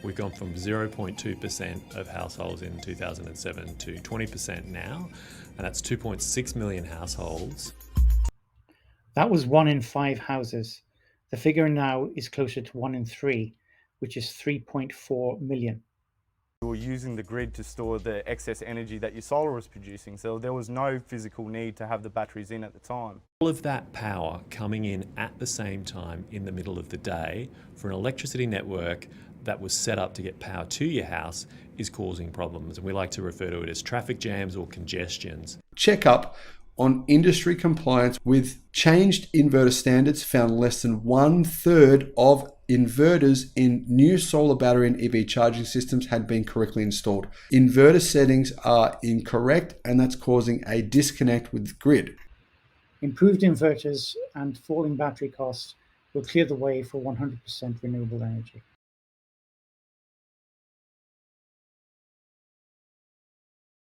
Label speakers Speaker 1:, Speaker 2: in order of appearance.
Speaker 1: We've gone from 0.2% of households in 2007 to 20% now, and that's 2.6 million households.
Speaker 2: That was 1 in 5 houses. The figure now is closer to 1 in 3, which is 3.4 million.
Speaker 3: You were using the grid to store the excess energy that your solar was producing, so there was no physical need to have the batteries in at the time.
Speaker 1: All of that power coming in at the same time in the middle of the day for an electricity network that was set up to get power to your house is causing problems, and we like to refer to it as traffic jams or congestions.
Speaker 4: Check up on industry compliance with changed inverter standards found less than 1/3 of inverters in new solar battery and EV charging systems had been correctly installed. Inverter settings are incorrect, and that's causing a disconnect with the grid.
Speaker 2: Improved inverters and falling battery costs will clear the way for 100% renewable energy.